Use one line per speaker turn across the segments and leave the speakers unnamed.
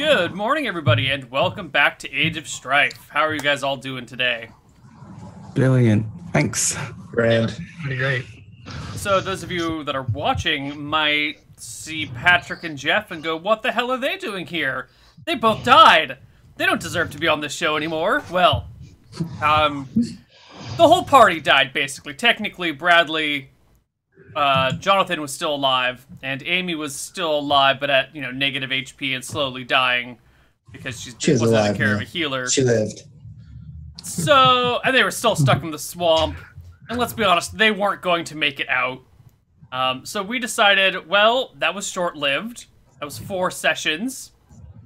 Good morning, everybody, and welcome back to Age of Strife. How are you guys all doing today?
Brilliant. Thanks.
Grand.
Pretty great.
So those of you that are watching might see Patrick and Jeff and go, what the hell are they doing here? They both died. They don't deserve to be on this show anymore. Well, the whole party died, basically. Technically, Bradley, Jonathan was still alive, and Amy was still alive, but at, negative HP and slowly dying because she wasn't taking care of a healer.
She lived.
So, and they were still stuck in the swamp, and let's be honest, they weren't going to make it out. So we decided, well, that was short-lived. That was 4 sessions.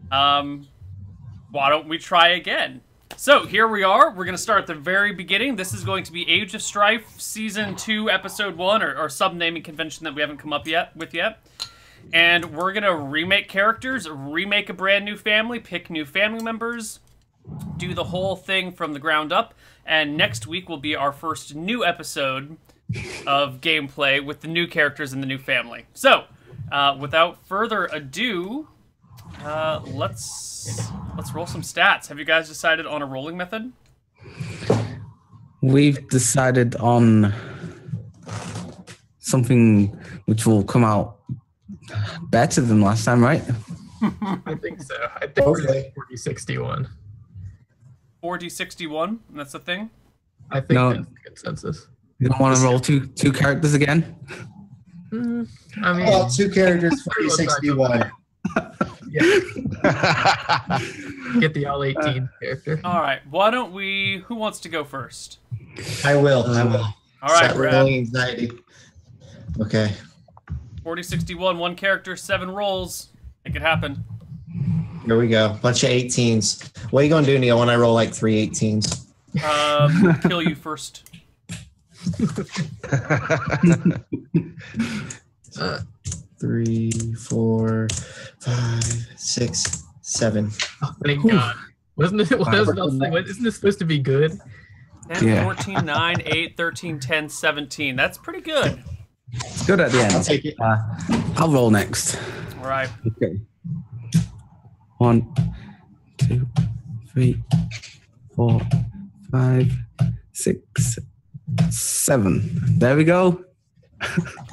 Why don't we try again? So, here we are. We're going to start at the very beginning. This is going to be Age of Strife, Season 2, Episode 1, or sub-naming convention that we haven't come up with yet. And we're going to remake characters, remake a brand new family, pick new family members, do the whole thing from the ground up. And next week will be our first new episode of gameplay with the new characters and the new family. So, without further ado, let's roll some stats. Have you guys decided on a rolling method?
We've decided on something which will come out better than last time, right?
I think so. I think we're 40-61.
4d61, that's the thing?
I think that's the consensus.
You don't want to roll two characters again?
I mean,
Well, 2 characters, 40-61.
Yeah. Get the all 18 character.
All right, why don't we... Who wants to go first?
I will.
All right,
Start
Brad.
rolling anxiety. Okay.
40-61, 1 character, 7 rolls. Make it happen.
Here we go. Bunch of 18s. What are you going to do, Neil, when I roll like 3 18s?
Kill you first.
3, 4, 5, 6, 7.
Oh, thank God. Wasn't it? Isn't this supposed to be good?
10,
Yeah.
14, 9, 8, 13, 10, 17. That's pretty good.
It's good at the end.
I'll take it.
I'll roll next.
All right.
Okay. 1, 2, 3, 4, 5, 6, 7. There we go.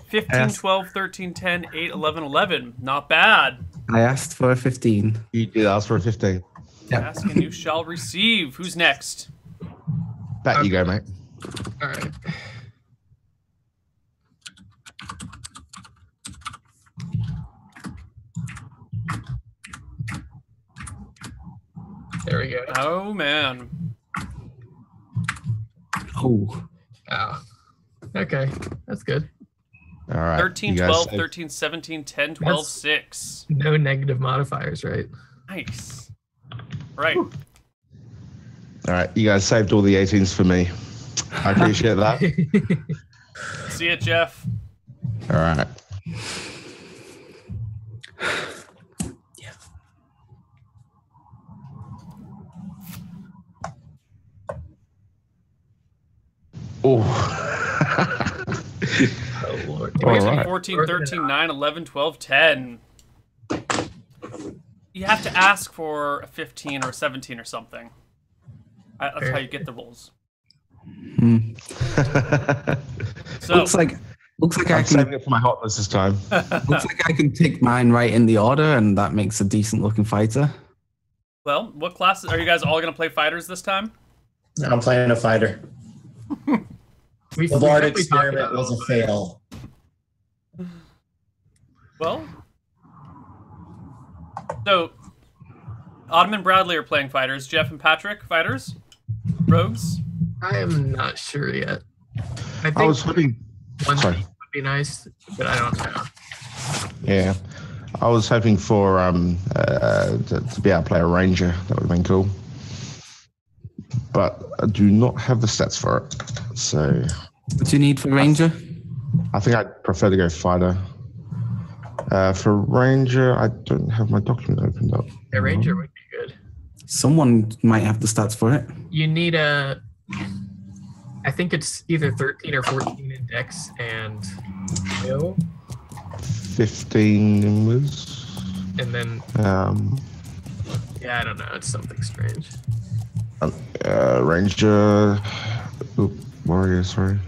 15,
Yes.
12, 13, 10, 8, 11, 11. Not bad.
I asked for a 15.
You did ask for a 15.
Yep.
Ask and you shall receive. Who's next?
Back you go, mate.
All right. There we go.
Oh, man.
Oh.
Oh. Okay, that's good.
All right.
13,
you guys
12,
saved-
13, 17, 10, 12,
That's-
6.
No negative modifiers, right?
Nice. Right.
All right, you guys saved all the 18s for me. I appreciate that.
See ya, Jeff.
All right. Oh.
Oh, Lord.
13,
right.
14, 13, 9, 11, 12, 10. You have to ask for a 15 or a 17 or something. That's how you get the rolls.
Hmm.
So,
Looks like I
I'm saving
can.
it for my hotness this time.
Looks like I can pick mine right in the order, and that makes a decent looking fighter.
well, what classes are you guys all going to play fighters this time?
I'm playing a fighter.
We
The Bard
definitely talked
experiment
about
was a
all that.
fail.
Well, so Autumn and Bradley are playing fighters. Jeff and Patrick, fighters, rogues.
I am not sure yet. I think
I was hoping.
one
sorry.
thing would be nice, but I don't know.
Yeah. I was hoping for to be able to play a ranger. That would have been cool. But I do not have the stats for it. So
What do you need for Ranger?
I think I'd prefer to go fighter. For ranger, I don't have my document opened up.
A ranger would be good.
Someone might have the stats for it.
You need a. I think it's either 13 or 14 in Dex and Will,
15 was.
and then Yeah, I don't know. It's something strange.
Ranger. Oop, warrior, sorry.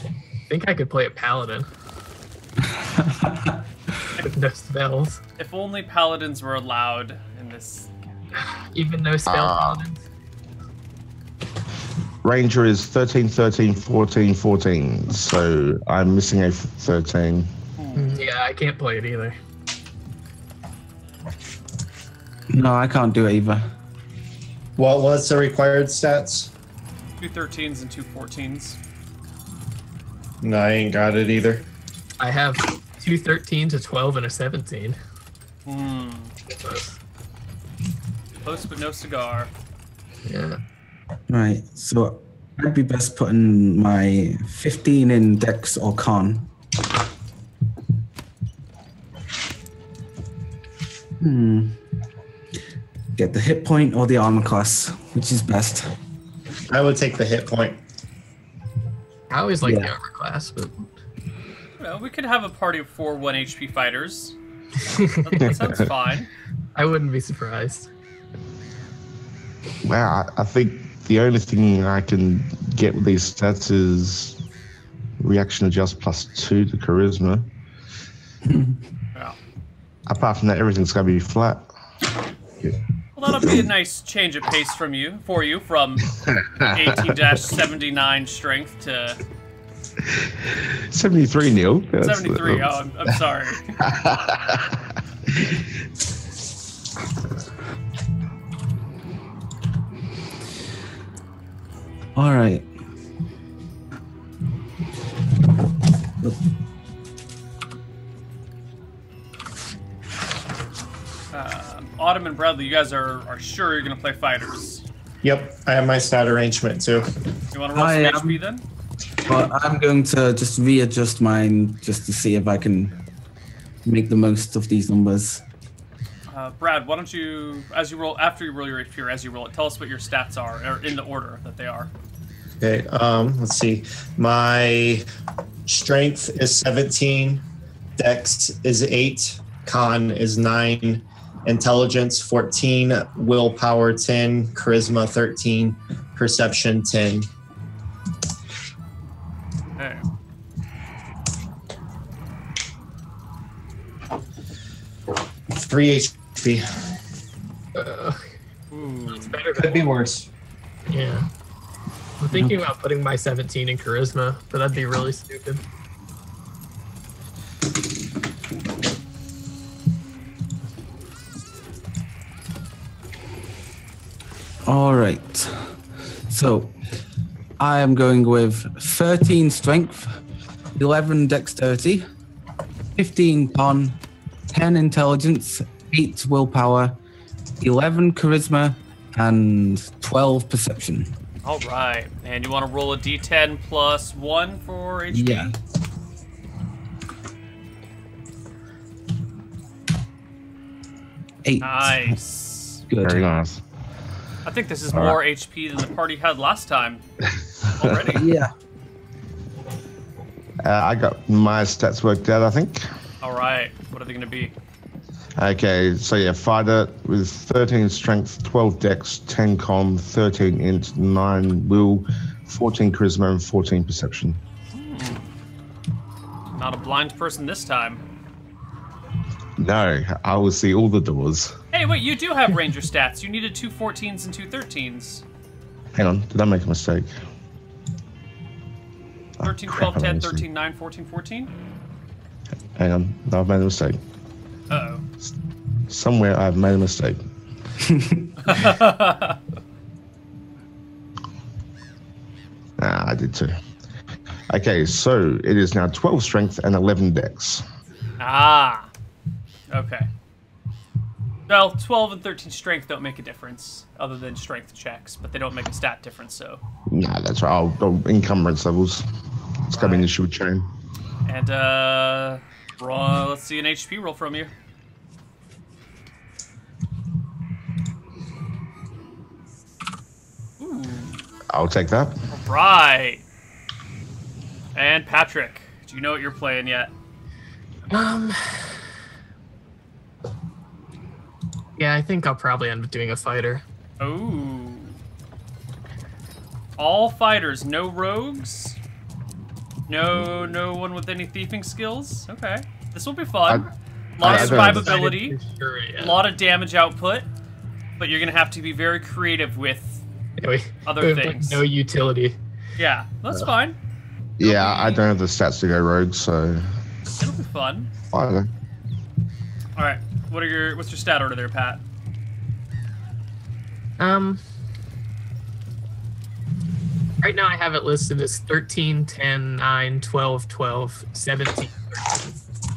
I think I could play a paladin. With no spells.
If only paladins were allowed in this.
Even no spell paladins.
Ranger is 13, 13, 14, 14. So I'm missing a 13.
Yeah, I can't play it either.
No, I can't do it either.
What's the required stats?
2 13s and 2 14s.
No, I ain't got it either.
I have 2 13s, a 12, and a 17.
Close but no cigar.
Yeah.
Right, so I'd be best putting my 15 in Dex or Con. Get the hit point or the armor class, which is best?
I would take the hit point.
I always like the
Yeah.
armor class, but
Well, we could have a party of 4 1 HP fighters. That sounds fine.
I wouldn't be surprised.
Wow, I think the only thing I can get with these stats is reaction adjust +2 to charisma.
Yeah.
Apart from that, everything's going to be flat.
Well, that'll be a nice change of pace from you from 18-79 strength to
73, Neil. That's
73. Oh, I'm sorry.
All right.
Autumn and Bradley, you guys are sure you're going to play fighters.
Yep, I have my stat arrangement too.
You want to roll
I
some HP then?
But I'm going to just readjust mine just to see if I can make the most of these numbers.
Brad, why don't you, after you roll your HP or as you roll it, tell us what your stats are, or in the order that they are.
Okay, let's see. My strength is 17, Dex is 8, Con is 9, Intelligence 14, Willpower 10, Charisma 13, Perception 10.
Okay.
Three HP.
It's better
Could
than
be worse.
Yeah. I'm thinking about putting my 17 in charisma, but that'd be really stupid.
All right. So I am going with 13 strength, 11 dexterity, 15 con, 10 intelligence, 8 willpower, 11 charisma, and 12 perception.
All right. And you want to roll a d10 plus 1 for HP?
Yeah. Eight.
Nice.
Good.
Very nice.
I think this is more HP than the party had last time already.
Yeah.
I got my stats worked out, I think.
All right. What are they going to be?
Okay, so yeah, fighter with 13 strength, 12 dex, 10 com, 13 int, 9 will, 14 charisma, and 14 perception.
Not a blind person this time.
No, I will see all the doors.
Hey, wait, you do have ranger stats. You needed 2 14s and 2 13s.
Hang on, did I make a mistake?
13,
crap,
12,
I
10,
made a
13, 9, 14, 14?
Hang on, no, I've made a mistake.
Uh-oh.
Somewhere I've made a mistake. I did too. Okay, so it is now 12 strength and 11 dex.
Ah. Okay. Well, 12 and 13 strength don't make a difference, other than strength checks, but they don't make a stat difference, so.
Nah, that's right. I'll encumbrance levels. It's gonna be an issue with chain.
And, let's see an HP roll from you.
I'll take that.
Right. And Patrick, do you know what you're playing yet?
Yeah, I think I'll probably end up doing a fighter.
Oh. All fighters, no rogues? No one with any thieving skills? Okay. This will be fun. A lot of survivability, a lot of damage output, but you're going to have to be very creative with other things.
Like no utility.
Yeah, that's fine.
Yeah, I don't have the stats to go rogue, so...
It'll be fun.
Either.
All right, what's your stat order there, Pat?
Right now I have it listed as 13, 10, 9, 12, 12, 17.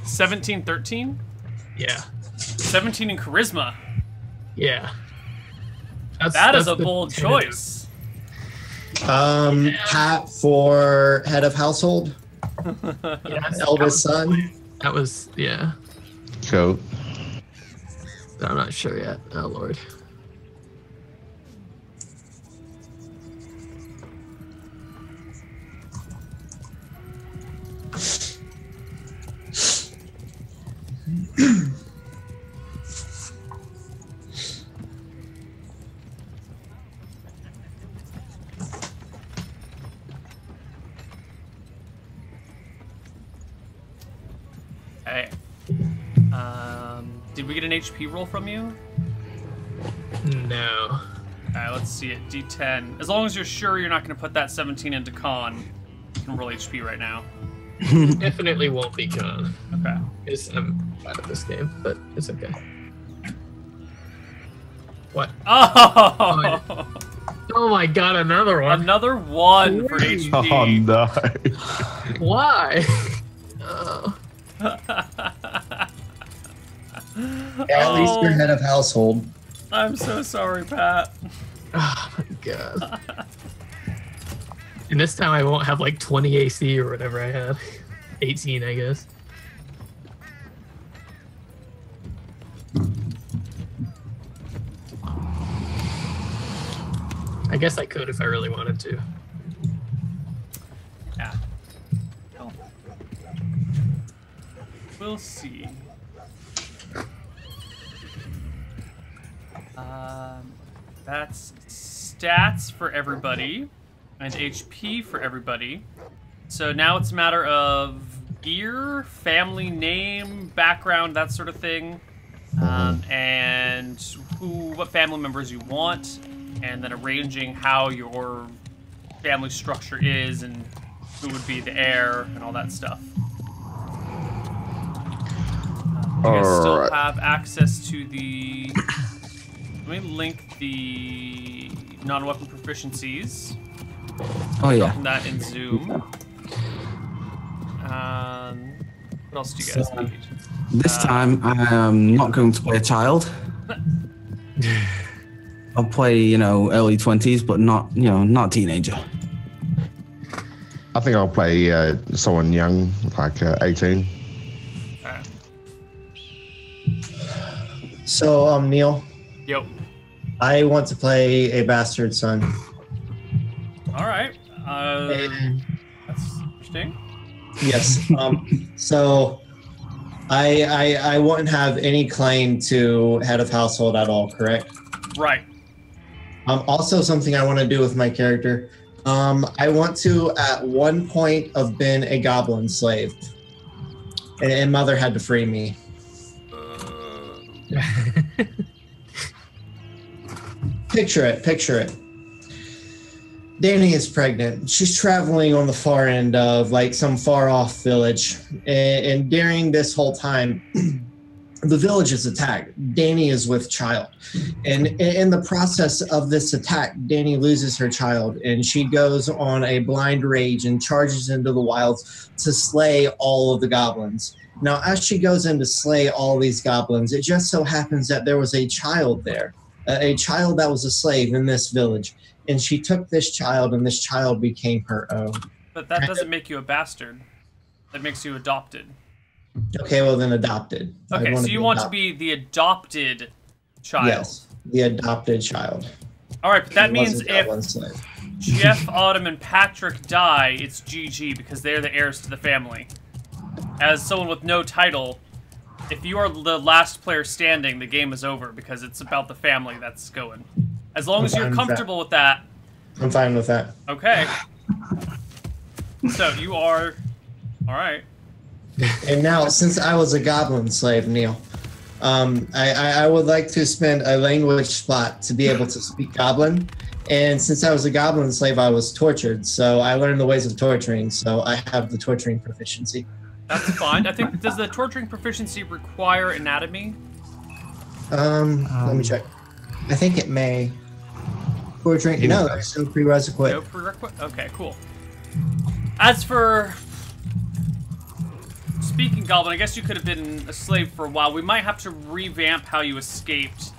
17, 13?
Yeah.
17 in charisma.
Yeah.
That is a bold choice.
Pat for head of household.
Yes,
Eldest son.
That was, yeah.
Cool.
I'm not sure yet. Oh, Lord.
Hey. Did we get an HP roll from you?
No.
Alright, let's see it. D10. As long as you're sure you're not going to put that 17 into con, you can roll HP right now.
Definitely won't be con.
Okay.
I'm bad at this game, but it's okay. What?
Oh!
Oh my god, another one.
Another one for
Please.
HP.
Oh, no.
Why? Oh.
At least you're head of household.
I'm so sorry, Pat.
Oh my god. And this time I won't have like 20 AC or whatever I had. 18, I guess. I guess I could if I really wanted to.
Yeah. Well, we'll see. That's stats for everybody and HP for everybody. So now it's a matter of gear, family name, background, that sort of thing, and what family members you want, and then arranging how your family structure is and who would be the heir and all that stuff. You guys still
Alright.
have access to the... Let me link the non-weapon proficiencies.
Oh yeah.
Open that in Zoom. What else do you guys need?
This time I am not going to play a child. I'll play, early 20s, but not, not a teenager.
I think I'll play someone young, like 18.
Alright.
So, Neil,
Yo.
I want to play a bastard son.
Alright.
And
That's interesting.
yes. So I wouldn't have any claim to head of household at all, correct?
Right.
Also, something I want to do with my character. I want to, at one point, have been a goblin slave, and Mother had to free me. Picture it. Danny is pregnant. She's traveling on the far end of like some far off village. And during this whole time, the village is attacked. Danny is with child. And in the process of this attack, Danny loses her child and she goes on a blind rage and charges into the wilds to slay all of the goblins. Now, as she goes in to slay all these goblins, it just so happens that there was a child there, a child that was a slave in this village. And she took this child, and this child became her own.
But that doesn't make you a bastard. That makes you adopted.
Okay, well then adopted.
Okay, so you want to be the adopted child.
Yes, the adopted child.
All right, but that
She
means
wasn't
if
goblin slave.
Jeff, Autumn, and Patrick die, it's GG because they're the heirs to the family. As someone with no title, if you are the last player standing, the game is over because it's about the family that's going. As long as you're comfortable with that.
I'm fine with that.
Okay. So you are... Alright.
And now, since I was a goblin slave, Neil, I would like to spend a language spot to be able to speak goblin. And since I was a goblin slave, I was tortured. So I learned the ways of torturing. So I have the torturing proficiency.
That's fine. I think, does the torturing proficiency require anatomy?
Let me check. I think it may. Torturing, no, there's no prerequisite.
No prerequisite? Okay, cool. As for speaking Goblin, I guess you could have been a slave for a while. We might have to revamp how you escaped.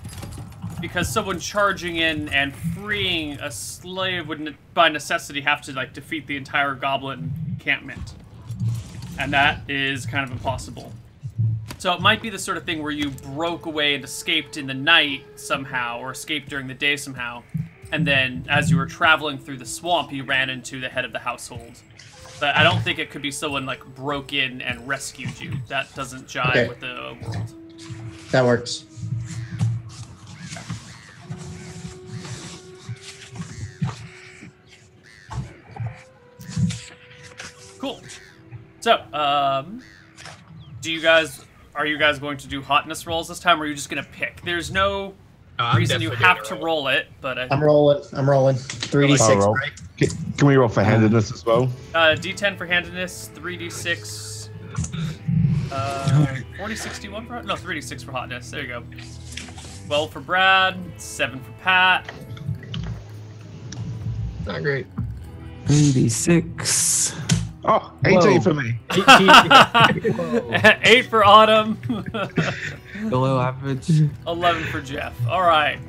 Because someone charging in and freeing a slave would, by necessity, have to like defeat the entire Goblin encampment. And that is kind of impossible. So it might be the sort of thing where you broke away and escaped in the night somehow, or escaped during the day somehow. And then, as you were traveling through the swamp, you ran into the head of the household. But I don't think it could be someone, like, broke in and rescued you. That doesn't jive with the world.
That works.
Cool. So, are you guys going to do hotness rolls this time, or are you just going to pick? There's no reason you have to roll it, but...
I'm rolling. 3d6, right?
Can we roll for handedness as well?
D10 for handedness, 3d6... 4061 for... No, 3d6 for hotness. There you go. 12 for Brad, 7 for Pat.
Not great.
3d6.
Oh, 18 for me.
8 for Autumn.
Below average.
11 for Jeff. All right.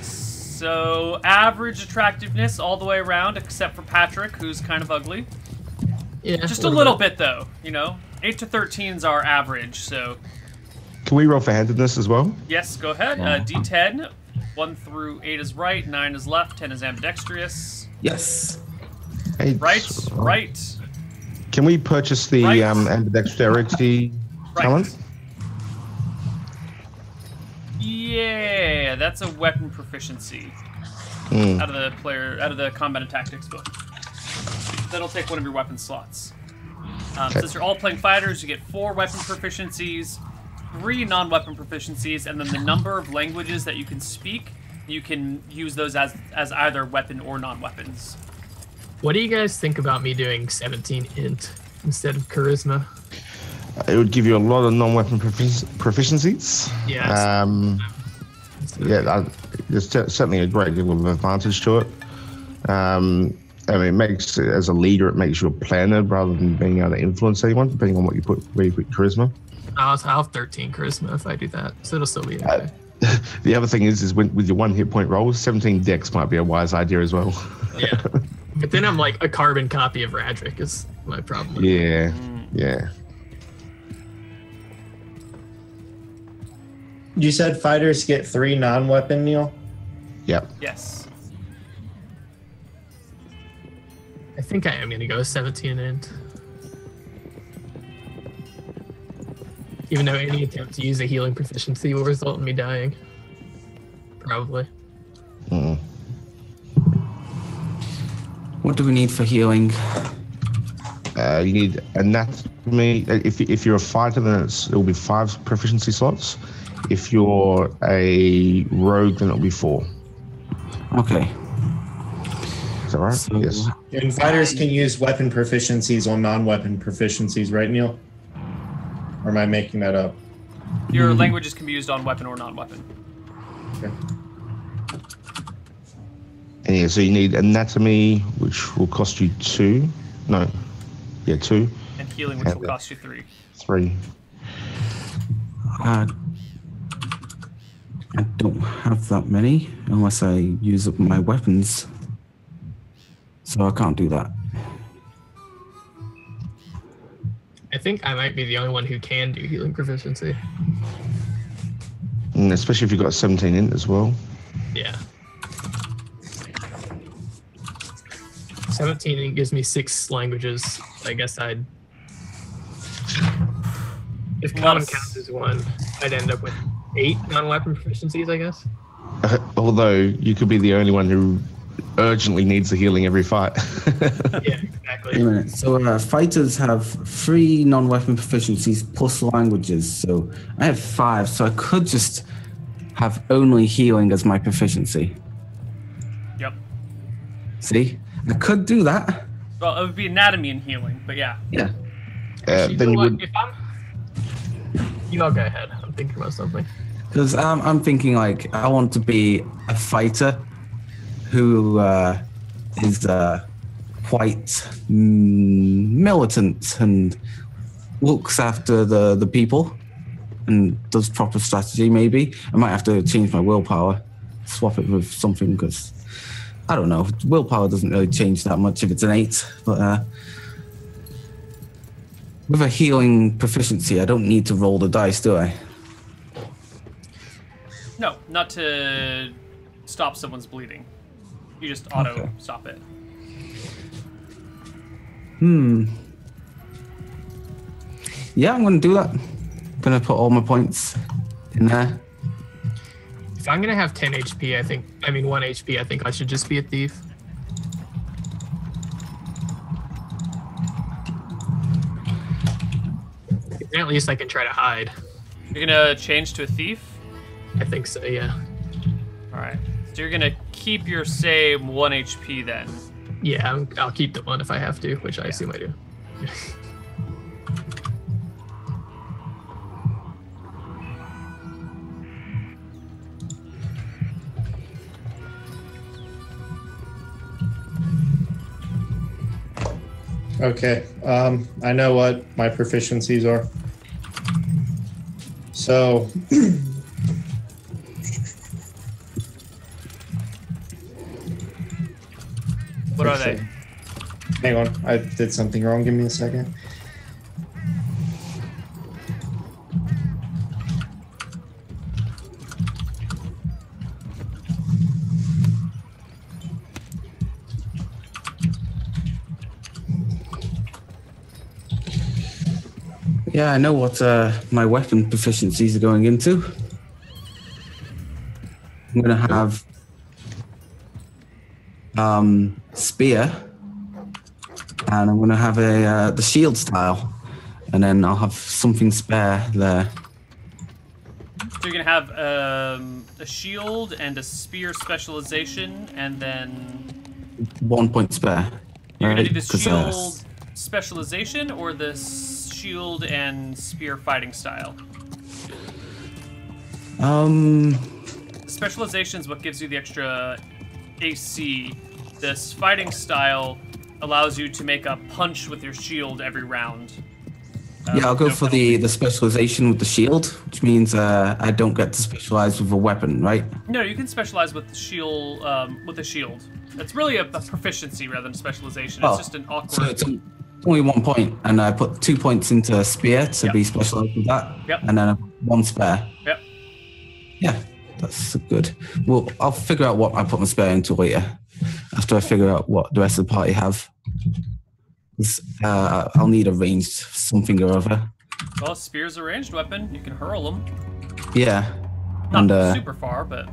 So average attractiveness all the way around, except for Patrick, who's kind of ugly.
Yeah.
Just a little bit, though. You know, 8 to 13's our average. So.
Can we roll for handedness as well?
Yes, go ahead. D10. 1 through 8 is right. 9 is left. 10 is ambidextrous.
Yes.
8.
Right.
Can we purchase the ambidexterity talent?
Yeah, that's a weapon proficiency out of the combat and tactics book. That'll take one of your weapon slots. Since you're all playing fighters, you get 4 weapon proficiencies, 3 non-weapon proficiencies, and then the number of languages that you can speak, you can use those as either weapon or non-weapons.
What do you guys think about me doing 17 int instead of charisma?
It would give you a lot of non-weapon proficiencies.
Yeah.
There's certainly a great deal of advantage to it. I mean, it makes, as a leader, it makes you a planner rather than being able to influence anyone, depending on where you put charisma.
I'll have 13 charisma if I do that, so it'll still be okay.
The other thing is with your 1 hit point rolls, 17 dex might be a wise idea as well.
Yeah. But then I'm like a carbon copy of Radric is my problem.
Yeah.
You said fighters get 3 non-weapon, Neil?
Yep.
Yes.
I think I am going to go 17 int. Even though any attempt to use a healing proficiency will result in me dying. Probably.
What do we need for healing?
You need anatomy. If you're a fighter, then it will be 5 proficiency slots. If you're a rogue, then it'll be 4.
Okay.
Is that right?
So,
yes.
And fighters can use weapon proficiencies on non-weapon proficiencies, right, Neil? Or am I making that up?
Your languages can be used on weapon or non-weapon.
Okay.
And yeah, so you need anatomy, which will cost you 2. No. Yeah, 2.
And healing, which will cost you 3.
3.
I don't have that many unless I use up my weapons. So I can't do that.
I think I might be the only one who can do healing proficiency.
And especially if you've got 17 int as well.
Yeah. 17 gives me 6 languages. I guess I'd. If common counts as one, I'd end up with 8 non-weapon proficiencies, I guess.
Although you could be the only one who urgently needs a healing every fight.
Yeah, exactly.
Wait a minute. So fighters have 3 non-weapon proficiencies plus languages. So I have 5. So I could just have only healing as my proficiency.
Yep.
See, I could do that.
Well, it would be anatomy and healing, but yeah.
Yeah.
Then you would.
If you all go ahead. I'm thinking about something.
Because I'm thinking like I want to be a fighter who is quite militant and looks after the people and does proper strategy. Maybe I might have to change my willpower, swap it with something because I don't know. Willpower doesn't really change that much if it's an 8, but with a healing proficiency, I don't need to roll the dice, do I?
No, not to stop someone's bleeding. You just auto stop it.
Yeah, I'm going to do that. I'm going to put all my points in there.
If I'm gonna have 10 HP, I mean 1 HP, I think I should just be a thief. At least I can try to hide.
You're gonna change to a thief?
I think so, yeah.
Alright. So you're gonna keep your same 1 HP then.
Yeah, I'll keep the 1 if I have to, which I assume I do.
Okay, I know what my proficiencies are. So,
What are they?
hang on, I did something wrong. Give me a second.
Yeah, I know what my weapon proficiencies are going into. I'm going to have spear, and I'm going to have the shield style, and then I'll have something spare there.
So you're gonna have a shield and a spear specialization, and then
1 point spare.
you're gonna
right?
do the
'Cause,
shield specialization or the shield and spear fighting style. Specialization is what gives you the extra AC. This fighting style allows you to make a punch with your shield every round.
Yeah, I'll go
no
for
penalty.
the specialization with the shield, which means I don't get to specialize with a weapon, right?
No, you can specialize with the shield. With the shield, it's really a proficiency rather than specialization. It's just an awkward.
So it's only 1 point, and I put 2 points into spear to
Yep.
be specialized with that,
Yep.
and then 1 spare.
Yep.
Yeah, that's good. Well, I'll figure out what I put my spare into later, after I figure out what the rest of the party have. 'Cause, I'll need a ranged something or other.
Well, spear's a ranged weapon. You can hurl them.
Yeah,
Not
and
super far, but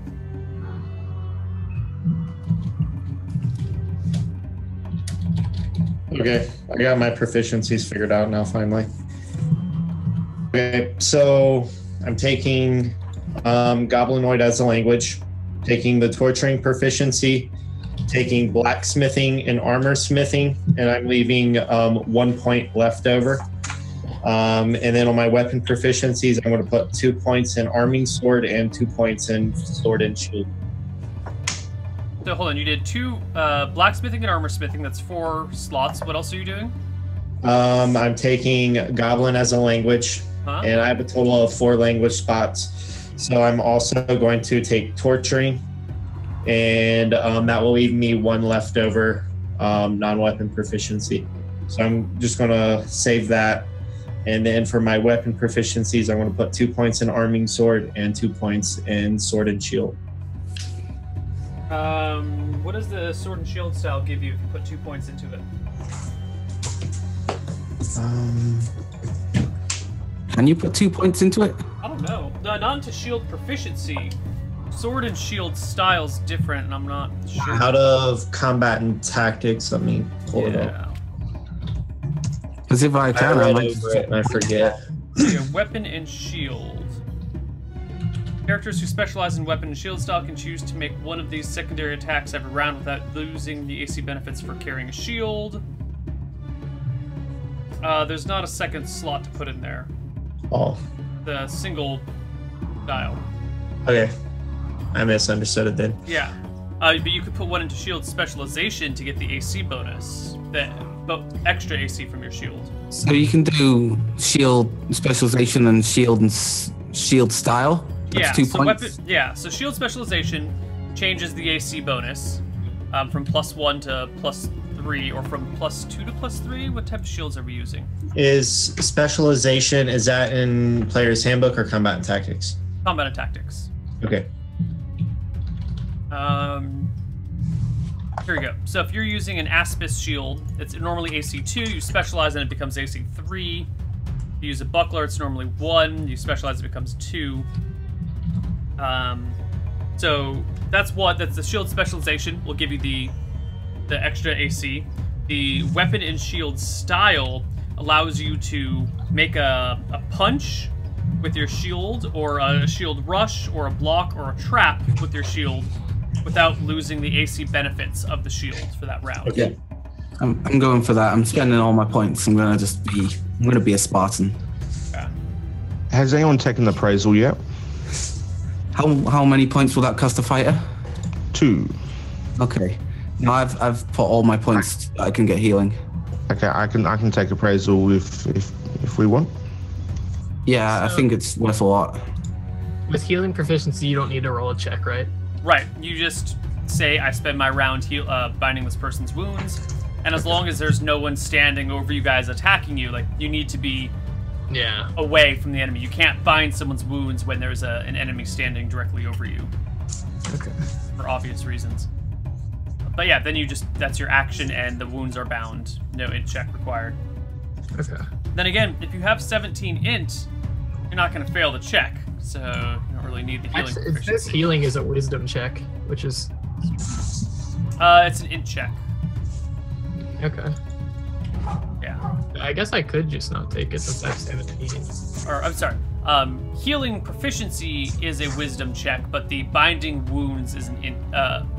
Okay, I got my proficiencies figured out now, finally. Okay, so I'm taking Goblinoid as a language, taking the torturing proficiency, taking blacksmithing and armor smithing, and I'm leaving 1 point left over. And then on my weapon proficiencies, I'm going to put 2 points in arming sword and 2 points in sword and shield.
so hold on. You did 2 blacksmithing and armor smithing. That's 4 slots. What else are you doing?
I'm taking Goblin as a language,
Huh?
and I have a total of 4 language spots. So I'm also going to take torturing, and that will leave me 1 leftover non-weapon proficiency. So I'm just going to save that. And then for my weapon proficiencies, I'm going to put 2 points in arming sword and 2 points in sword and shield.
What does the sword and shield style give you if you put 2 points into it?
Can you put 2 points into it?
I don't know. No, not into shield proficiency. Sword and shield style's different, and I'm not sure.
Out of combat and tactics, let me pull it up.
Because if I can, I
read
might.
over it and I forget.
Your weapon and shield. Characters who specialize in weapon and shield style can choose to make one of these secondary attacks every round without losing the AC benefits for carrying a shield. There's not a second slot to put in there.
Oh.
The single dial.
Okay. I misunderstood it then.
Yeah. But you could put one into shield specialization to get the AC bonus. But extra AC from your shield.
So you can do shield specialization and shield style. That's 2 points.
So shield specialization changes the AC bonus from +1 to +3, or from +2 to +3. What type of shields are we using?
Is specialization, is that in Player's Handbook or Combat and Tactics?
Combat and Tactics.
Okay.
Here we go. So if you're using an Aspis shield, it's normally AC 2. You specialize and it becomes AC 3. If you use a buckler, it's normally 1. You specialize, it becomes 2. So that's the shield specialization. Will give you the extra AC. The weapon and shield style allows you to make a punch with your shield, or a shield rush, or a block, or a trap with your shield, without losing the AC benefits of the shield for that round.
Okay. I'm going for that. I'm spending all my points. I'm gonna be a Spartan.
Okay.
Has anyone taken the appraisal yet?
How many points will that cost a fighter?
2.
Okay. No, I've put all my points that I can get healing.
Okay, I can take appraisal if we want.
Yeah, I think it's worth a lot.
With healing proficiency, you don't need to roll a check, right?
Right. You just say, I spend my round binding this person's wounds, and as long as there's no one standing over you guys attacking you, like, you need to be away from the enemy. You can't bind someone's wounds when there's an enemy standing directly over you.
Okay.
For obvious reasons. But yeah, then that's your action, and the wounds are bound. No int check required.
Okay.
Then again, if you have 17 int, you're not going to fail the check, so you don't really need the healing proficiency.
It says healing is a wisdom check, which is...
it's an int check.
Okay.
Yeah.
I guess I could just not take it since I have 17.
Or, I'm sorry. Healing proficiency is a wisdom check, but the binding wounds is an int...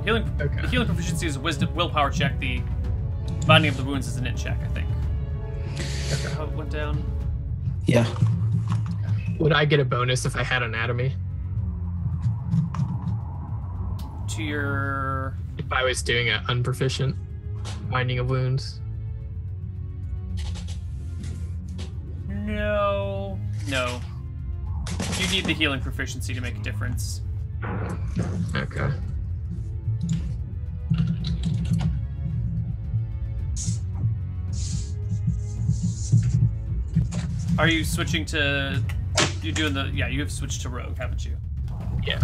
healing proficiency is a willpower check. The binding of the wounds is an int check, I think. Okay. How it went down?
Yeah.
Would I get a bonus if I had anatomy?
To your...
If I was doing an unproficient binding of wounds?
No. You need the healing proficiency to make a difference.
Okay.
Are you switching to... You're doing the... Yeah, you have switched to rogue, haven't you?
Yeah.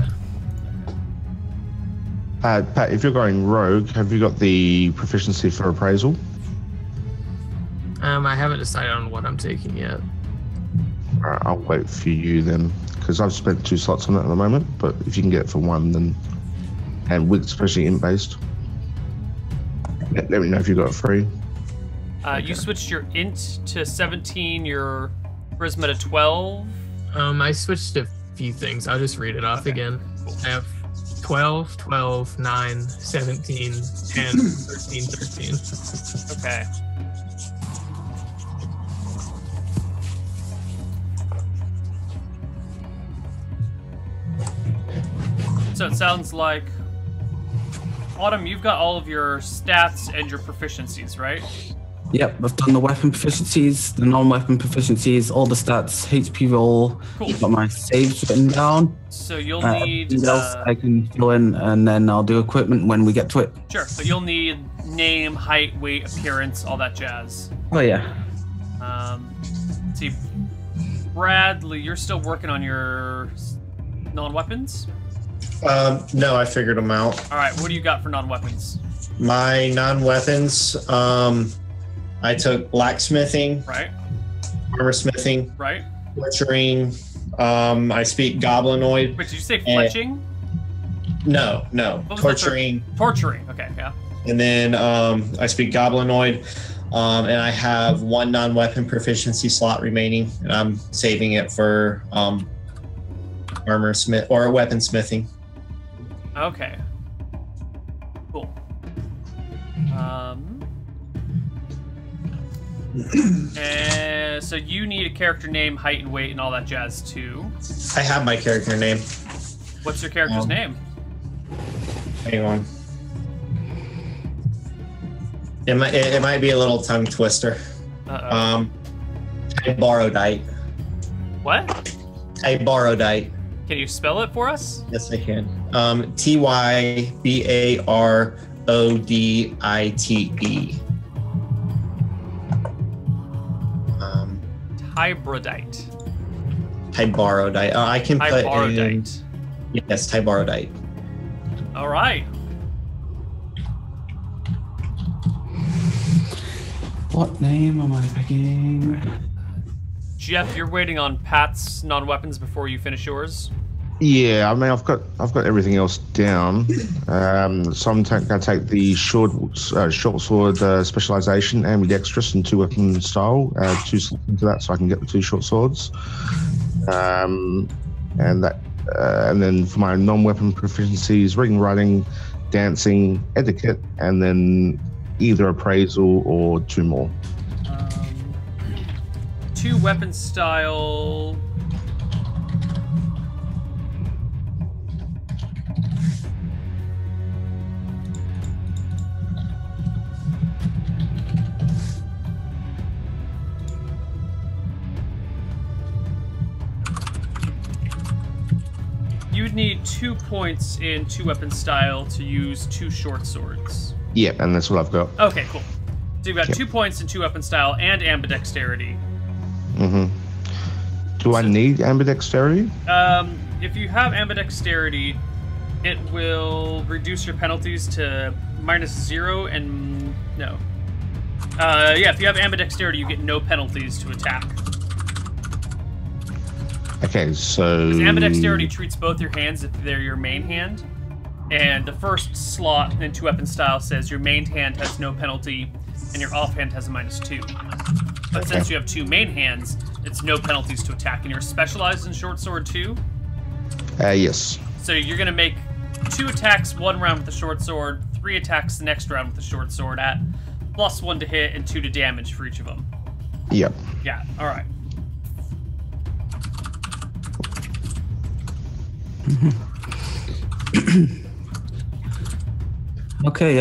Pat, if you're going rogue, have you got the proficiency for appraisal?
I haven't decided on what I'm taking yet.
Alright, I'll wait for you then, because I've spent 2 slots on it at the moment, but if you can get it for 1, then... And with especially int-based. Let me know if you got it free.
You switched your int to 17, your charisma to 12.
I switched a few things. I'll just read it off again. I have 12, 12, 9, 17, 10, 13, 13.
Okay. So it sounds like, Autumn, you've got all of your stats and your proficiencies, right?
Yep, I've done the weapon proficiencies, the non-weapon proficiencies, all the stats, HP roll.
Cool.
Got my saves written down.
So you'll need...
Anything else I can fill in, and then I'll do equipment when we get to it.
Sure, but you'll need name, height, weight, appearance, all that jazz.
Oh, yeah.
Let's see, Bradley, you're still working on your non-weapons?
No, I figured them out.
All right, what do you got for non-weapons?
My non-weapons, I took blacksmithing,
Right,
armor smithing,
right.
butchering. I speak goblinoid.
Wait, did you say fletching?
No,
What was that
torturing.
Torturing. Okay, yeah.
And then I speak goblinoid. And I have one non-weapon proficiency slot remaining, and I'm saving it for armor smith or weaponsmithing.
Okay. Cool. And so you need a character name, height and weight, and all that jazz too.
I have my character name.
What's your character's name?
Hang on. It might be a little tongue twister. Tybarodite.
What?
Tybarodite.
Can you spell it for us?
Yes, I can. Tybarodite.
Hybridite.
Tybarodite. I can put in.
Hybridite.
Yes, Tybarodite.
All right.
What name am I picking?
Jeff, you're waiting on Pat's non-weapons before you finish yours.
Yeah, I mean, I've got everything else down. So I'm going to take the short sword specialization, ambidextrous, and 2-weapon style. 2 slots into that, so I can get the 2 short swords. And then for my non-weapon proficiencies, reading, writing, dancing, etiquette, and then either appraisal or 2 more.
2 weapon style. You'd need 2 points in 2 weapon style to use 2 short swords.
Yeah, and that's what I've got.
Okay, cool. So you've got 2 points in 2 weapon style and ambidexterity.
Mm-hmm. Do I need ambidexterity?
If you have ambidexterity, it will reduce your penalties to -0 and no. Yeah, if you have ambidexterity, you get no penalties to attack.
Okay, so...
Because ambidexterity treats both your hands if they're your main hand. And the first slot in 2 weapon style says your main hand has no penalty and your offhand has a -2. But since you have 2 main hands, it's no penalties to attack. And you're specialized in short sword too?
Yes.
So you're going to make 2 attacks 1 round with the short sword, 3 attacks the next round with the short sword at +1 to hit and 2 to damage for each of them.
Yep.
Yeah, alright.
Okay,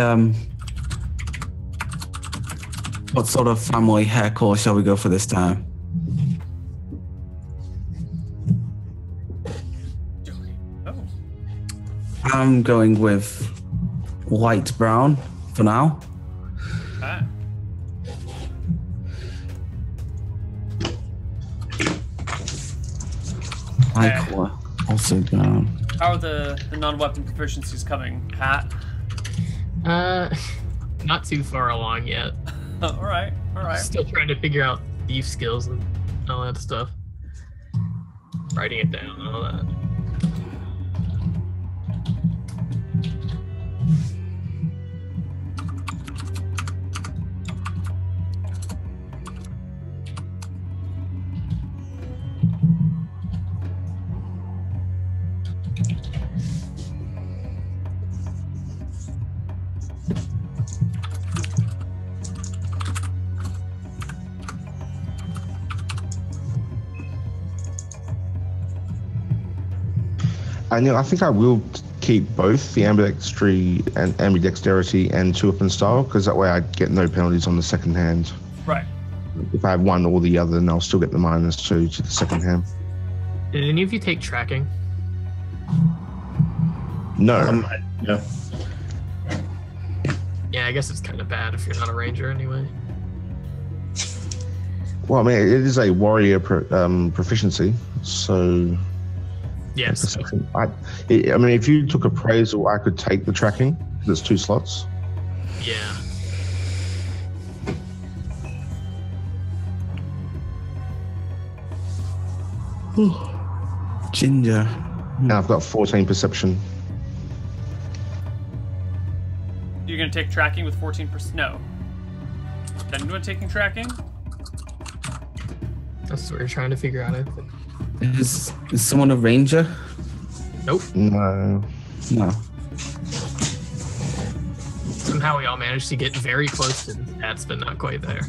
what sort of family hair color shall we go for this time?
Oh.
I'm going with light brown for now.
Okay.
Eye color also brown.
How are the non-weapon proficiencies coming, Pat?
Not too far along yet.
Alright.
Still trying to figure out thief skills and all that stuff. Writing it down and all that.
I think I will keep both the ambidexterity and 2-weapon style, because that way I get no penalties on the second hand.
Right.
If I have one or the other, then I'll still get the -2 to the second hand.
Did any of you take tracking?
No.
No.
Yeah, I guess it's kind of bad if you're not a ranger anyway.
Well, I mean, it is a warrior proficiency, so
Yes.
Perception. I mean, if you took appraisal, I could take the tracking. There's 2 slots.
Yeah.
Ginger.
And I've got 14 perception.
You're gonna take tracking with 14%? No. Is anyone taking tracking?
That's what we're trying to figure out, I think.
Is someone a ranger?
Nope.
No.
No.
Somehow we all managed to get very close to the stats, but not quite there.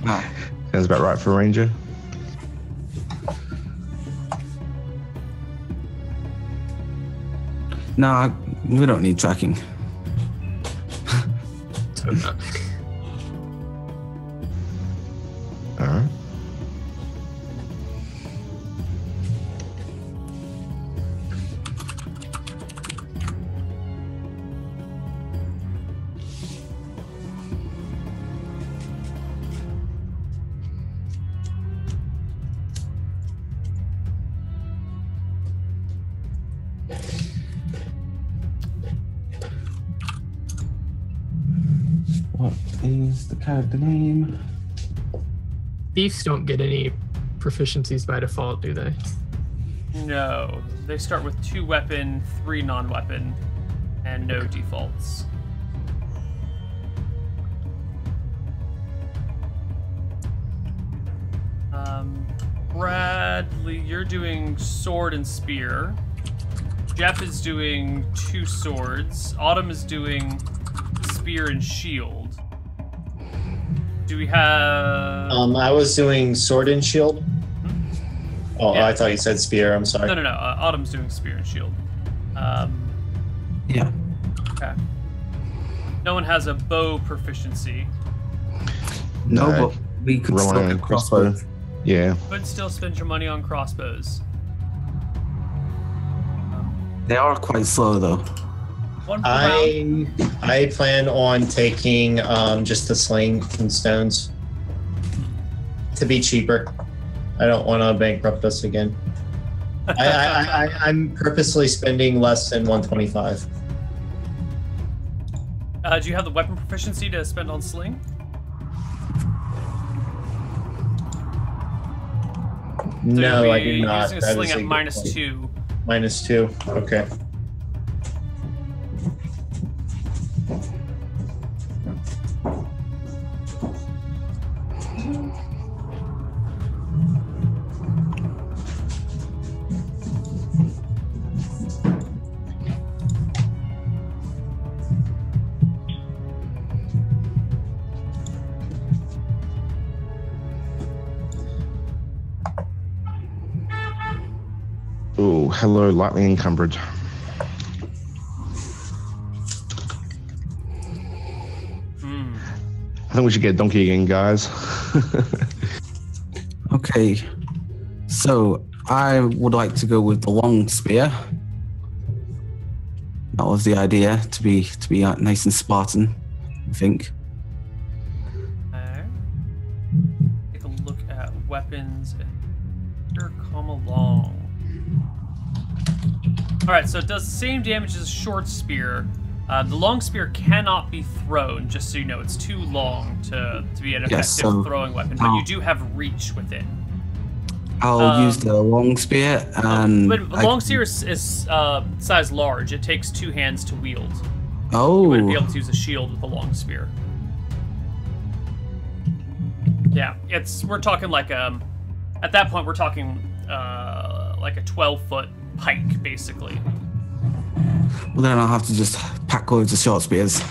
No.
Sounds about right for a ranger.
No, we don't need tracking.
So,
All right.
What is the character name?
thieves don't get any proficiencies by default, do they?
No. They start with 2 weapon, 3 non-weapon, and no defaults. Bradley, you're doing sword and spear. Jeff is doing 2 swords. Autumn is doing spear and shield. Do we have...
I was doing sword and shield. Oh,
Yeah.
I thought you said spear. I'm sorry.
No. Autumn's doing spear and shield.
Yeah.
Okay. No one has a bow proficiency.
No,
No.
but we could
Rely
still
on
get
crossbow.
crossbows.
Yeah.
Could still spend your money on crossbows.
They are quite slow though.
1 per round.
I plan on taking just the sling and stones to be cheaper. I don't want to bankrupt us again. I'm purposely spending less than 125.
Do you have the weapon proficiency to spend on sling? So
No,
you'll
I
be
do not.
using a
That
sling
is
at
a good
minus
point.
2.
-2. Okay.
Oh, hello, lightly encumbered. I think we should get a donkey again, guys.
Okay. So I would like to go with the long spear. That was the idea, to be nice and Spartan, I think.
Okay. Take a look at weapons and here come along. Alright, so it does the same damage as a short spear. The long spear cannot be thrown, just so you know. It's too long to be an effective
Yes, so-
throwing weapon, but you do have reach with it.
I'll use the long spear and
But a long spear is size large. It takes 2 hands to wield.
Oh,
You wouldn't be able to use a shield with a long spear. Yeah, we're talking like at that point we're talking like a 12-foot pike, basically.
well then I'll have to just pack loads of short spears.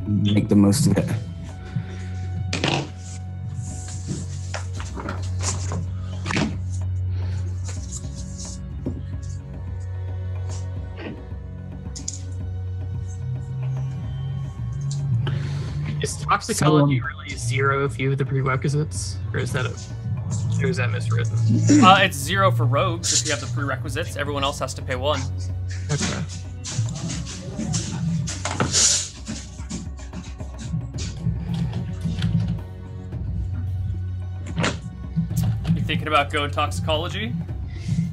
Make the most of it.
Is toxicology really 0 if you have the prerequisites? Or is that miswritten?
It's 0 for rogues if you have the prerequisites. Everyone else has to pay 1.
Okay.
You thinking about going toxicology?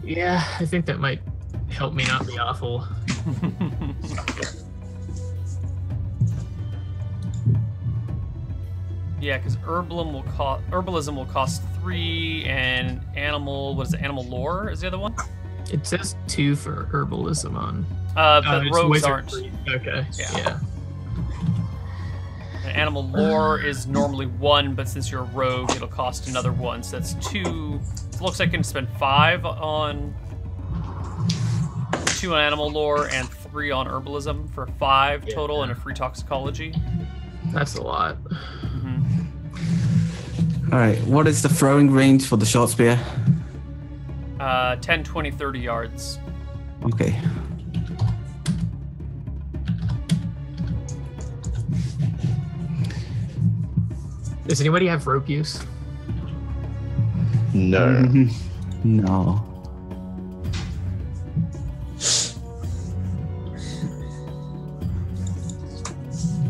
Yeah, I think that might help me not be awful.
Yeah, because herbalism will cost 3, and animal lore is the other one?
It says 2 for herbalism on.
But
it's
rogues
wizardry.
aren't.
Okay. Yeah.
And animal lore is normally 1, but since you're a rogue, it'll cost another 1. So that's 2. It looks like I can spend 5 on 2 on animal lore and 3 on herbalism for 5 total and a free toxicology.
That's a lot.
All right, what is the throwing range for the short spear?
10, 20, 30 yards.
Okay.
Does anybody have rope use?
No.
No.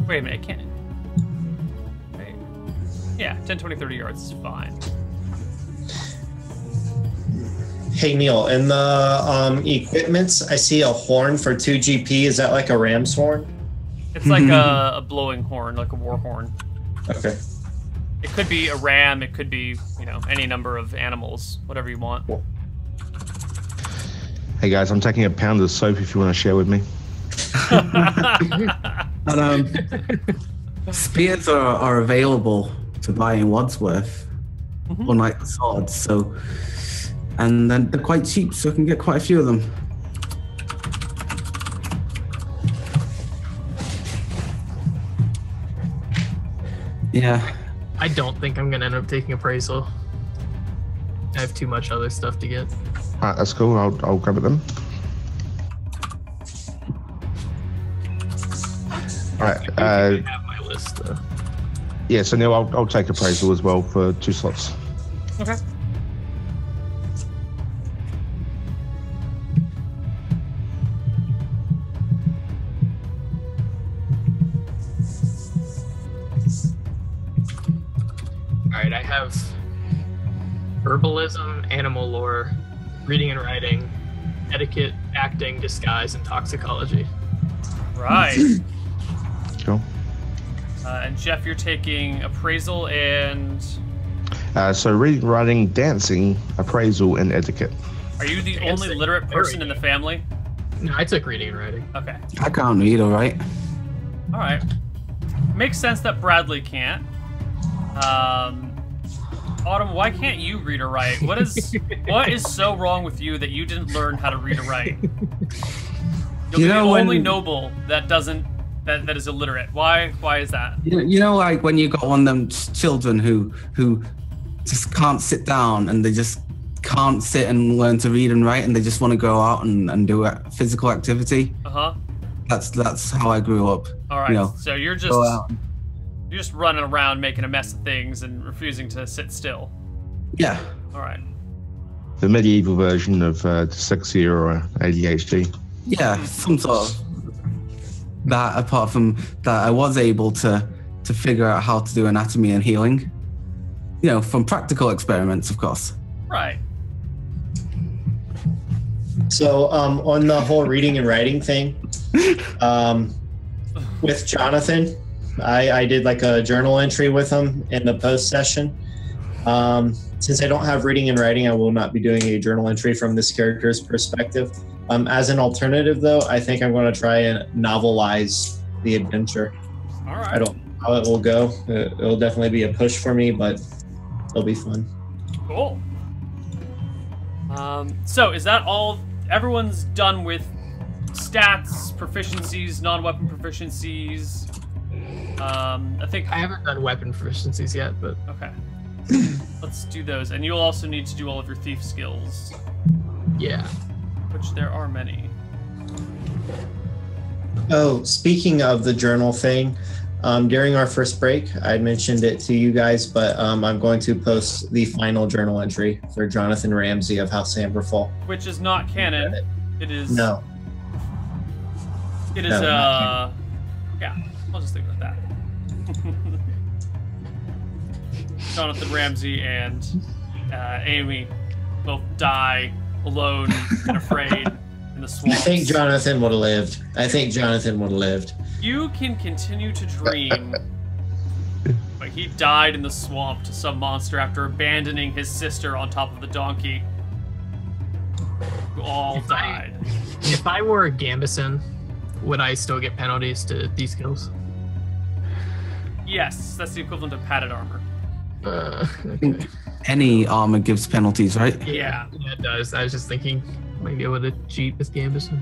Wait a minute, I can't. Wait. Yeah, 10, 20, 30 yards is fine.
Hey Neil, in the equipments, I see a horn for 2 GP. Is that like a ram's horn?
It's like a blowing horn, like a war horn.
Okay.
It could be a ram, it could be, any number of animals, whatever you want.
Hey guys, I'm taking a pound of soap if you want to share with me.
And, spears are available to buy in Wadsworth, unlike the swords. So, and then they're quite cheap, so I can get quite a few of them. Yeah.
I don't think I'm gonna end up taking appraisal. I have too much other stuff to get.
Alright, that's cool. I'll grab it then. Alright.
I have my list though.
Yeah, so Neil, I'll take appraisal as well for 2 slots.
Okay.
Alright, I have herbalism, animal lore, reading and writing, etiquette, acting, disguise, and toxicology.
Right.
Cool.
And Jeff, you're taking appraisal and...
So reading, writing, dancing, appraisal, and etiquette.
Are you the
Dancing.
only literate person in the family?
No, I took reading and writing.
Okay.
I can't read, all right?
All right. Makes sense that Bradley can't. Autumn, why can't you read or write? What is so wrong with you that you didn't learn how to read or write? You'll be the only noble that that is illiterate. Why is that?
You know, like when you got one of them children who just can't sit down and they just can't sit and learn to read and write and they just want to go out and do a physical activity. That's how I grew up.
All right.
You know,
so you're just running around making a mess of things and refusing to sit still.
Yeah.
All right.
The medieval version of dyslexia or ADHD.
Yeah, some sort of that. Apart from that, I was able to figure out how to do anatomy and healing. You know, from practical experiments, of course.
Right.
So on the whole reading and writing thing, with Jonathan, I did like a journal entry with him in the post session. Since I don't have reading and writing, I will not be doing a journal entry from this character's perspective. As an alternative, though, I think I'm going to try and novelize the adventure.
All right.
I don't know how it will go. It'll definitely be a push for me, but it'll be fun.
Cool. So is that all? Everyone's done with stats, proficiencies, non-weapon proficiencies. I think
I haven't done weapon proficiencies yet, but
okay. Let's do those, and you'll also need to do all of your thief skills,
yeah.
which there are many.
Oh, speaking of the journal thing, during our first break, I mentioned it to you guys, but I'm going to post the final journal entry for Jonathan Ramsey of House Amberfall.
Which is not canon. It is.
No.
It is.
No,
Yeah. I'll just leave it at that. Jonathan Ramsey and Amy both die alone and afraid in the swamps.
I think Jonathan would have lived.
You can continue to dream. But he died in the swamp to some monster after abandoning his sister on top of the donkey. Who all died.
If I were a Gambison, would I still get penalties to these skills?
Yes, that's the equivalent of padded armor.
Okay.
Any armor gives penalties, right?
Yeah.
Yeah, it does. I was just thinking, might be able to cheat with Gambison.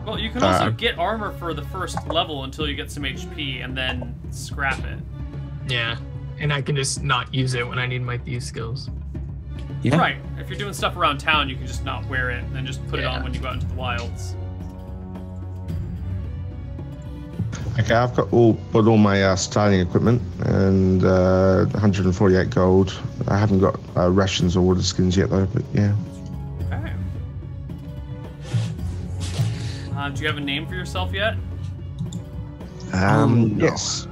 Well, you can also get armor for the first level until you get some HP, and then scrap it.
Yeah, and I can just not use it when I need my thieves skills.
Yeah.
Right. If you're doing stuff around town, you can just not wear it, and then just put it on when you go out into the wilds.
Okay, I've got all my styling equipment and 148 gold. I haven't got rations or water skins yet though, but yeah.
Okay. Do you have a name for yourself yet?
No.
Yes.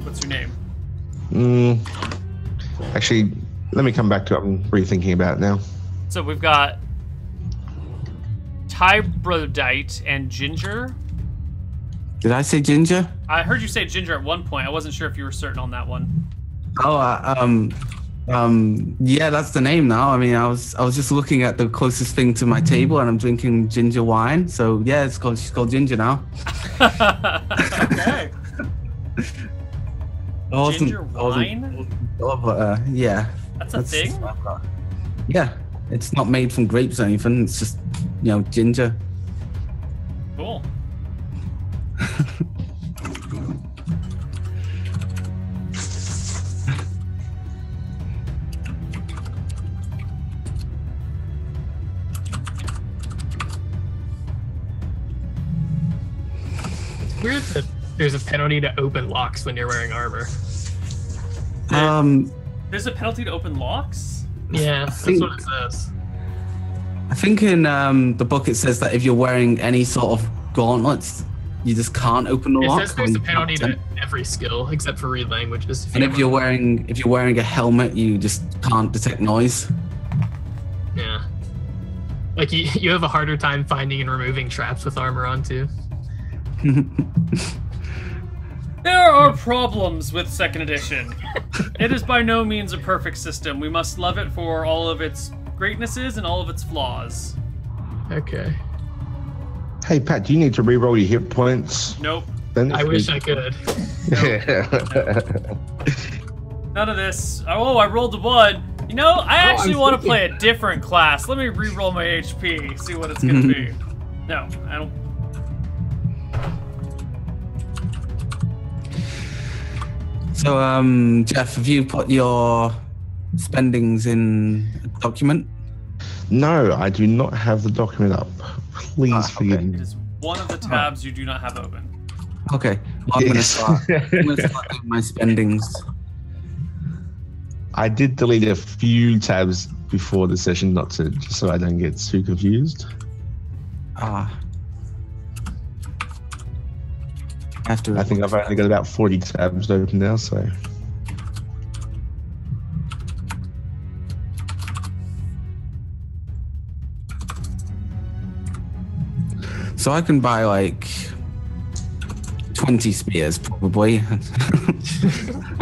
What's your name?
Actually, let me come back to it. I'm rethinking about it now.
So we've got Tybrodite and Ginger.
Did I say Ginger?
I heard you say Ginger at one point. I wasn't sure if you were certain on that one.
Oh, yeah, that's the name now. I mean, I was just looking at the closest thing to my table, and I'm drinking ginger wine. So yeah, she's called Ginger now.
Okay. Ginger wine?
Yeah.
That's a thing?
Yeah, it's not made from grapes or anything. It's just, ginger.
Cool.
Weird that there's a penalty to open locks when you're wearing armor.
There's a penalty to open locks?
Yeah, that's what it says.
I think in the book it says that if you're wearing any sort of gauntlets, you just can't open the lock.
It says there's a penalty to every skill except for read languages.
And if you're wearing a helmet, you just can't detect noise.
Yeah. Like you have a harder time finding and removing traps with armor on too.
There are problems with 2nd edition. It is by no means a perfect system. We must love it for all of its greatnesses and all of its flaws.
Okay.
Hey Pat, do you need to re-roll your hit points?
Nope.
Then
I wish I could.
None of this. Oh, I rolled a 1. You know, I actually want to play a different class. Let me re-roll my HP, see what it's gonna be. No, I don't.
So, Jeff, have you put your spendings in a document?
No,
I do not have the document up. Please forgive me.
It is one of the tabs you do not have open.
Okay, well, I'm going to start doing my spendings.
I did delete a few tabs before the session, just so I don't get too confused.
I
think I've only got about 40 tabs open now, so.
So I can buy like 20 spears, probably.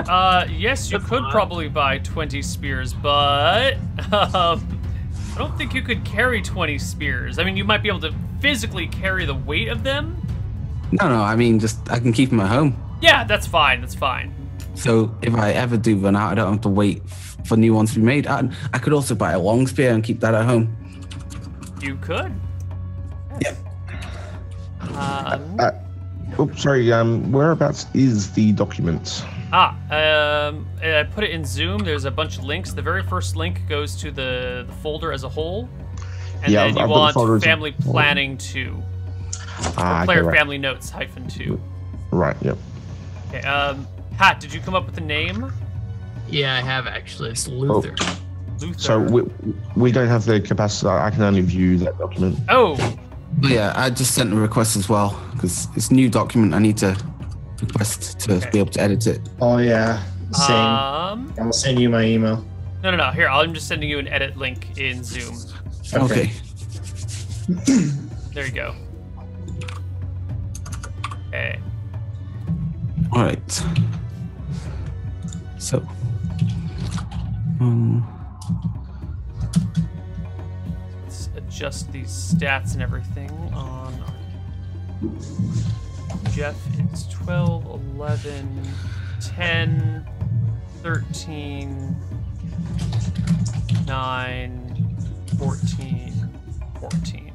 Yes, you could probably buy 20 spears, but I don't think you could carry 20 spears. I mean, you might be able to physically carry the weight of them.
No, I mean, I can keep them at home.
Yeah, that's fine. That's fine.
So if I ever do run out, I don't have to wait for new ones to be made. I could also buy a long spear and keep that at home.
You could.
Yep.
Sorry. Whereabouts is the document?
I put it in Zoom. There's a bunch of links. The very first link goes to the folder as a whole, and then you want family planning 2. Player family notes -2.
Right. Yep.
Okay. Pat, did you come up with a name?
Yeah, I have actually. It's Luther.
Luther.
So we don't have the capacity. I can only view that document.
Oh.
Yeah, I just sent a request as well because it's a new document. I need to request to be able to edit it.
Oh yeah, same. I'll send you my email.
No. Here, I'm just sending you an edit link in Zoom.
Okay.
There you go. Okay.
All right. So.
Let's adjust these stats and everything on. Jeff is 12, 11, 10, 13, 9, 14, 14.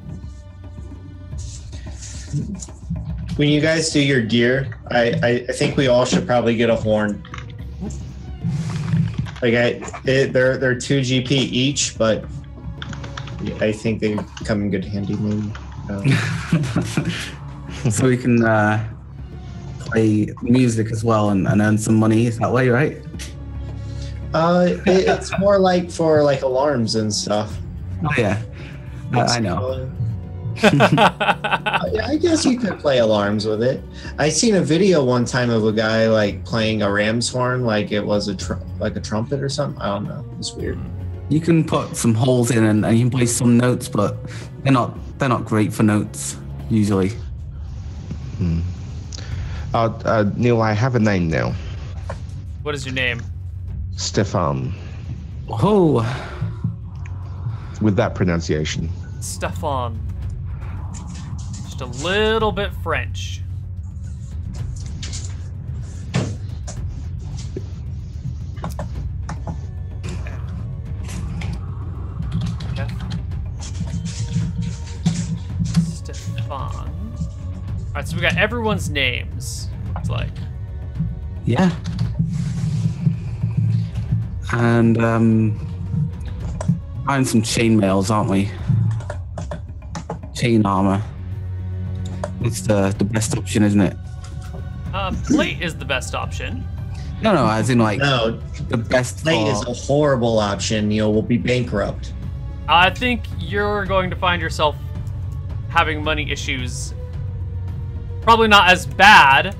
When you guys do your gear, I think we all should probably get a horn. Like they're 2 GP each, but I think they come in good handy maybe.
So we can play music as well and earn some money that way, right?
It's more like for like alarms and stuff.
Oh yeah, I know.
I guess you could play alarms with it. I seen a video one time of a guy like playing a ram's horn, like it was like a trumpet or something. I don't know. It's weird.
You can put some holes in and you can play some notes, but they're not great for notes usually.
Neil, I have a name now.
What is your name?
Stefan.
Oh,
With that pronunciation.
Stefan. Just a little bit French. Okay. Stefan. Alright, so we got everyone's names. It's like.
yeah. And buying some chainmails, aren't we? Chain armor. It's the best option, isn't it?
Plate is the best option.
No, as in like
No,
the best.
plate is a horrible option. We'll be bankrupt.
I think you're going to find yourself having money issues. Probably not as bad.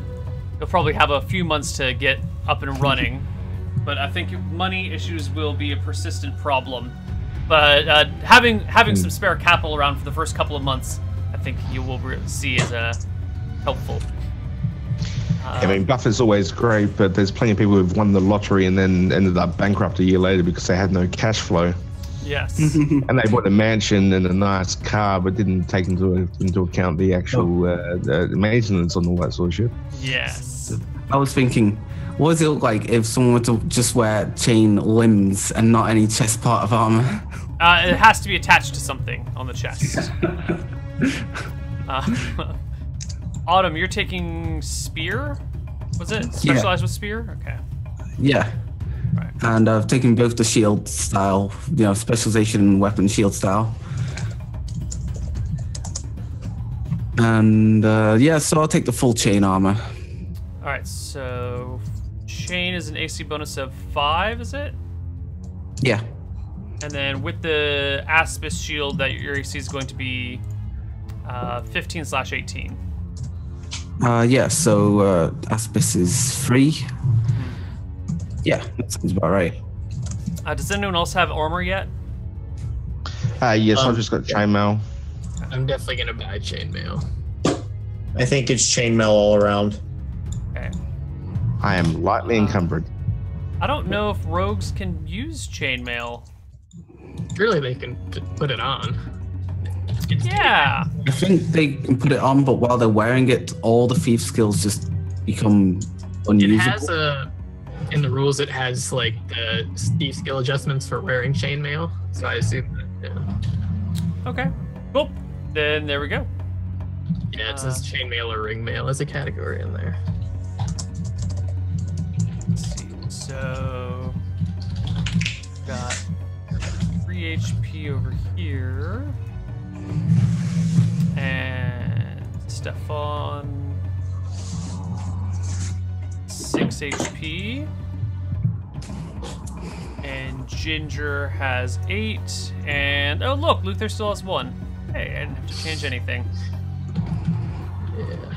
You'll probably have a few months to get up and running. But I think money issues will be a persistent problem. But having some spare capital around for the first couple of months, I think you will see as helpful.
I mean, buffer's always great, but there's plenty of people who've won the lottery and then ended up bankrupt a year later because they had no cash flow.
Yes.
And they bought a mansion and a nice car, but didn't take into account the actual maintenance on all that sort of shit.
Yes.
I was thinking, what does it look like if someone were to just wear chain limbs and not any chest part of armor?
It has to be attached to something on the chest. Autumn, you're taking spear? Was it specialized with spear? Okay.
Yeah.
Right.
And I've taken both the shield style, specialization in weapon shield style. And so I'll take the full chain armor.
All right. So chain is an AC bonus of 5, is it?
Yeah.
And then with the Aspis shield, that your AC is going to be 15/18.
So Aspis is 3. Yeah, that sounds about right.
Does anyone else have armor yet?
Yes, I've just got chainmail.
I'm definitely gonna buy chainmail.
I think it's chainmail all around.
Okay.
I am lightly encumbered.
I don't know if rogues can use chainmail.
Surely they can put it on.
Yeah.
I think they can put it on, but while they're wearing it, all the thief skills just become unusable.
It has in the rules, it has like the thief skill adjustments for wearing chainmail. So I assume that, yeah.
Okay. Cool. Then there we go.
Yeah, it says chainmail or ringmail as a category in there.
Let's see. So got 3 HP over here. And Stefan 6 HP. And Ginger has 8. And oh look, Luther still has 1. Hey, I didn't have to change anything.
Yeah.